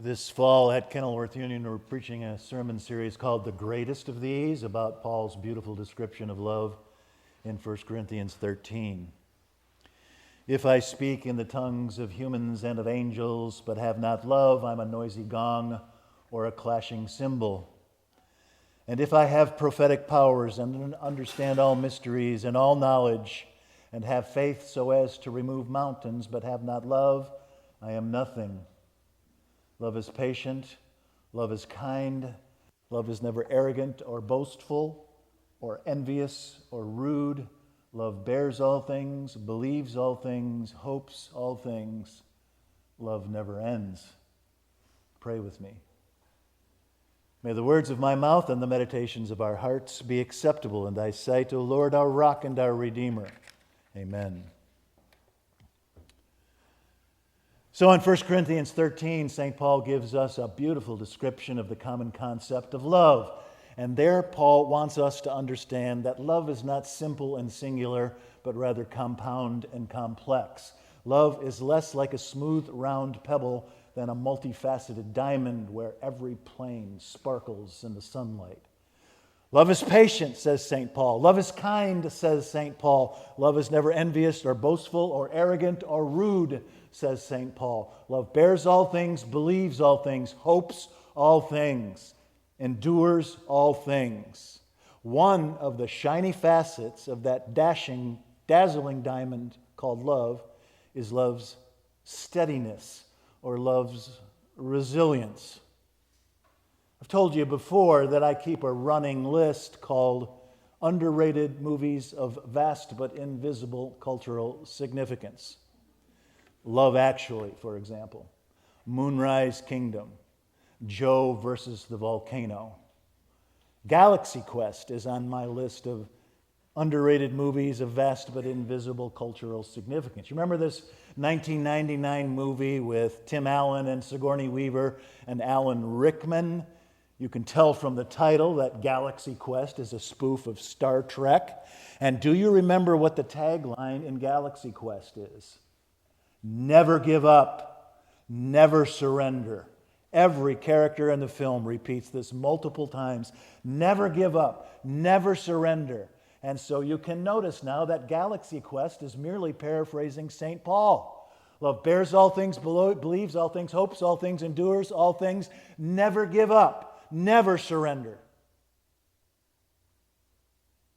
This fall at Kenilworth Union, we're preaching a sermon series called The Greatest of These, about Paul's beautiful description of love in 1 Corinthians 13. If I speak in the tongues of humans and of angels, but have not love, I'm a noisy gong or a clashing cymbal. And if I have prophetic powers and understand all mysteries and all knowledge, and have faith so as to remove mountains, but have not love, I am nothing. Love is patient, love is kind, love is never arrogant or boastful or envious or rude. Love bears all things, believes all things, hopes all things. Love never ends. Pray with me. May the words of my mouth and the meditations of our hearts be acceptable in thy sight, O Lord, our rock and our redeemer. Amen. So in 1 Corinthians 13, St. Paul gives us a beautiful description of the common concept of love. And there Paul wants us to understand that love is not simple and singular, but rather compound and complex. Love is less like a smooth, round pebble than a multifaceted diamond where every plane sparkles in the sunlight. Love is patient, says St. Paul. Love is kind, says St. Paul. Love is never envious or boastful or arrogant or rude, says St. Paul. Love bears all things, believes all things, hopes all things, endures all things. One of the shiny facets of that dazzling diamond called love is love's steadiness or love's resilience. I've told you before that I keep a running list called Underrated Movies of Vast but Invisible Cultural Significance. Love Actually, for example. Moonrise Kingdom. Joe versus the Volcano. Galaxy Quest is on my list of underrated movies of vast but invisible cultural significance. You remember this 1999 movie with Tim Allen and Sigourney Weaver and Alan Rickman? You can tell from the title that Galaxy Quest is a spoof of Star Trek. And do you remember what the tagline in Galaxy Quest is? Never give up, never surrender. Every character in the film repeats this multiple times. Never give up, never surrender. And so you can notice now that Galaxy Quest is merely paraphrasing St. Paul. Love bears all things, believes all things, hopes all things, endures all things. Never give up. Never surrender.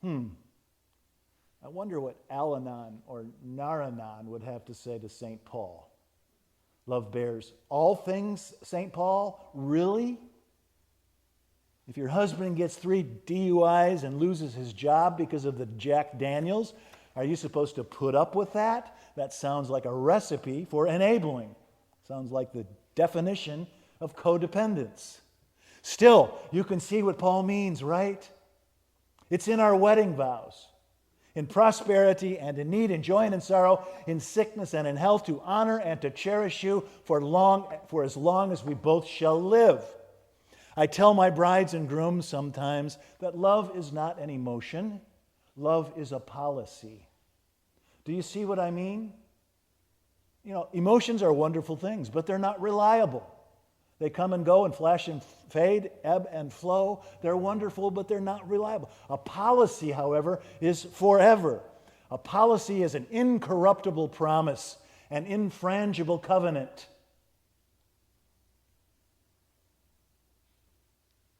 I wonder what Al-Anon or Nar-Anon would have to say to St. Paul. Love bears all things, St. Paul? Really? If your husband gets 3 DUIs and loses his job because of the Jack Daniels, are you supposed to put up with that? That sounds like a recipe for enabling. Sounds like the definition of codependence. Still, you can see what Paul means, right? It's in our wedding vows. In prosperity and in need, in joy and in sorrow, in sickness and in health, to honor and to cherish you for as long as we both shall live. I tell my brides and grooms sometimes that love is not an emotion. Love is a policy. Do you see what I mean? You know, emotions are wonderful things, but they're not reliable. They come and go and flash and fade, ebb and flow. They're wonderful, but they're not reliable. A policy, however, is forever. A policy is an incorruptible promise, an infrangible covenant.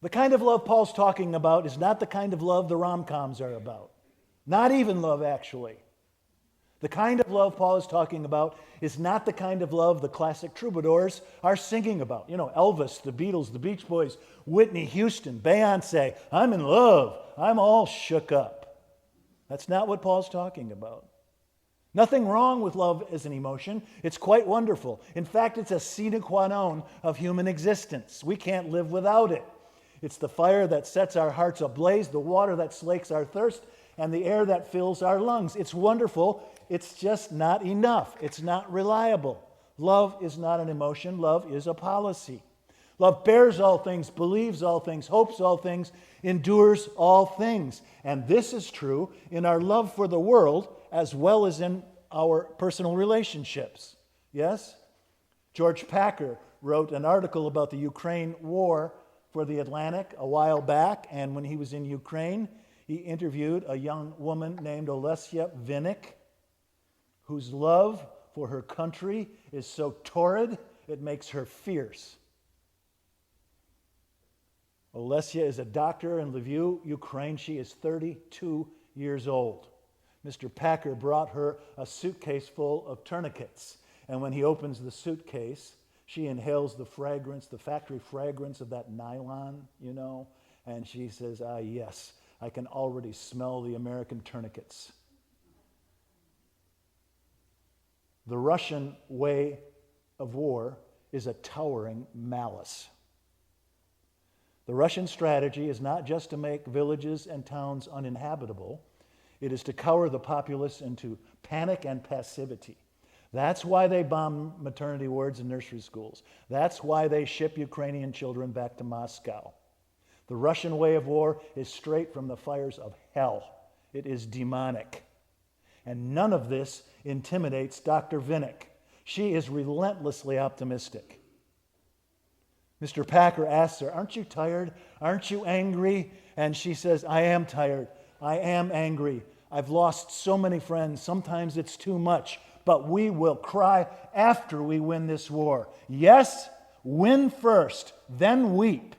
The kind of love Paul's talking about is not the kind of love the rom-coms are about. Not even Love Actually. The kind of love Paul is talking about is not the kind of love the classic troubadours are singing about. You know, Elvis, the Beatles, the Beach Boys, Whitney Houston, Beyonce. I'm in love. I'm all shook up. That's not what Paul's talking about. Nothing wrong with love as an emotion. It's quite wonderful. In fact, it's a sine qua non of human existence. We can't live without it. It's the fire that sets our hearts ablaze, the water that slakes our thirst, and the air that fills our lungs. It's wonderful. It's just not enough. It's not reliable. Love is not an emotion. Love is a policy. Love bears all things, believes all things, hopes all things, endures all things. And this is true in our love for the world as well as in our personal relationships. Yes? George Packer wrote an article about the Ukraine war for the Atlantic a while back, and when he was in Ukraine, he interviewed a young woman named Olesya Vinik, whose love for her country is so torrid it makes her fierce. Olesya is a doctor in Lviv, Ukraine. She is 32 years old. Mr. Packer brought her a suitcase full of tourniquets, and when he opens the suitcase, she inhales the fragrance, the factory fragrance of that nylon, and she says, yes, I can already smell the American tourniquets. The Russian way of war is a towering malice. The Russian strategy is not just to make villages and towns uninhabitable, it is to cower the populace into panic and passivity. That's why they bomb maternity wards and nursery schools. That's why they ship Ukrainian children back to Moscow. The Russian way of war is straight from the fires of hell. It is demonic. And none of this intimidates Dr. Vinik. She is relentlessly optimistic. Mr. Packer asks her, "Aren't you tired? Aren't you angry?" And she says, "I am tired. I am angry. I've lost so many friends. Sometimes it's too much. But we will cry after we win this war. Yes, win first, then weep.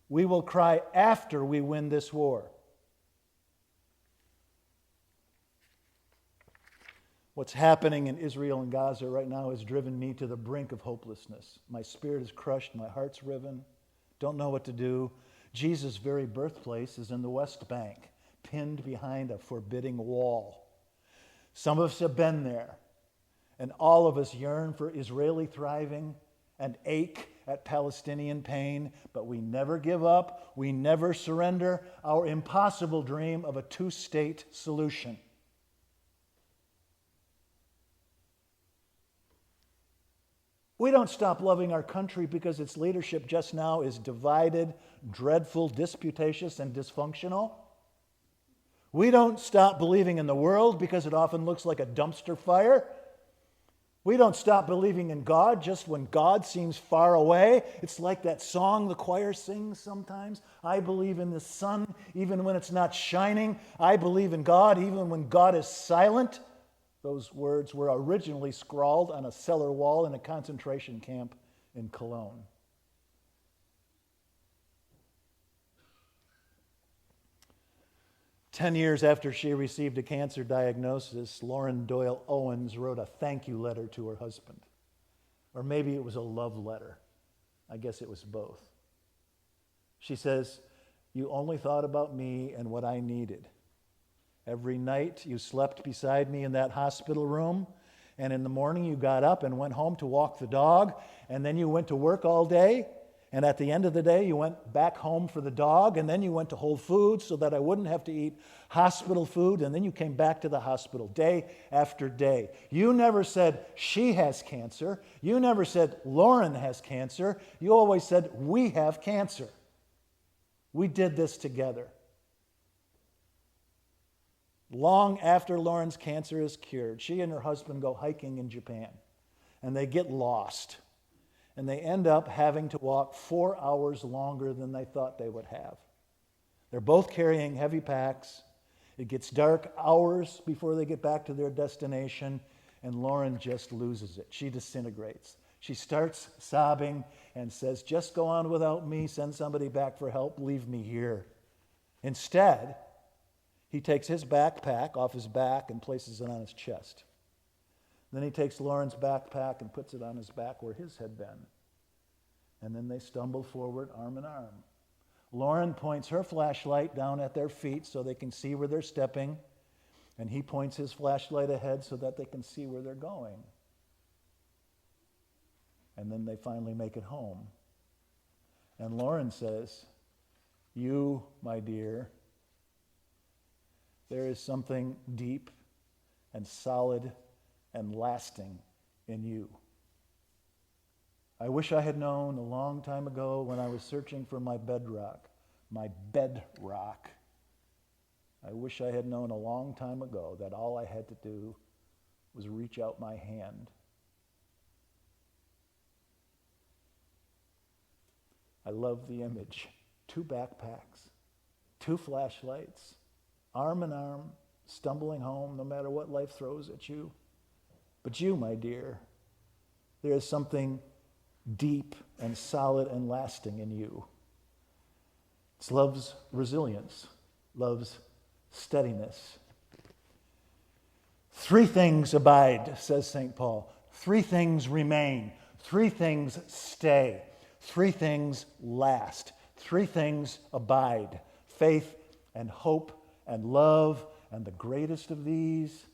We will cry after we win this war." What's happening in Israel and Gaza right now has driven me to the brink of hopelessness. My spirit is crushed, my heart's riven, don't know what to do. Jesus' very birthplace is in the West Bank, pinned behind a forbidding wall. Some of us have been there, and all of us yearn for Israeli thriving and ache at Palestinian pain, but we never give up, we never surrender our impossible dream of a two-state solution. We don't stop loving our country because its leadership just now is divided, dreadful, disputatious, and dysfunctional. We don't stop believing in the world because it often looks like a dumpster fire. We don't stop believing in God just when God seems far away. It's like that song the choir sings sometimes. I believe in the sun even when it's not shining. I believe in God even when God is silent. Those words were originally scrawled on a cellar wall in a concentration camp in Cologne. Ten years after she received a cancer diagnosis, Lauren Doyle Owens wrote a thank you letter to her husband. Or maybe it was a love letter. I guess it was both. She says, "You only thought about me and what I needed. Every night you slept beside me in that hospital room, and in the morning you got up and went home to walk the dog, and then you went to work all day, and at the end of the day you went back home for the dog, and then you went to Whole Foods so that I wouldn't have to eat hospital food, and then you came back to the hospital day after day. You never said, 'She has cancer.' You never said, 'Lauren has cancer.' You always said, 'We have cancer.' We did this together." Long after Lauren's cancer is cured, she and her husband go hiking in Japan, and they get lost, and they end up having to walk 4 hours longer than they thought they would have. They're both carrying heavy packs. It gets dark hours before they get back to their destination, and Lauren just loses it. She disintegrates. She starts sobbing and says, "Just go on without me, send somebody back for help, leave me here." Instead, he takes his backpack off his back and places it on his chest. Then he takes Lauren's backpack and puts it on his back where his had been. And then they stumble forward arm in arm. Lauren points her flashlight down at their feet so they can see where they're stepping, and he points his flashlight ahead so that they can see where they're going. And then they finally make it home. And Lauren says, "You, my dear, there is something deep and solid and lasting in you. I wish I had known a long time ago when I was searching for my bedrock. I wish I had known a long time ago that all I had to do was reach out my hand I love the image. 2 backpacks, 2 flashlights, arm in arm, stumbling home no matter what life throws at you. But you, my dear, there is something deep and solid and lasting in you. It's love's resilience, love's steadiness. 3 things abide, says St. Paul. 3 things remain. 3 things stay. 3 things last. 3 things abide. Faith and hope and love, and the greatest of these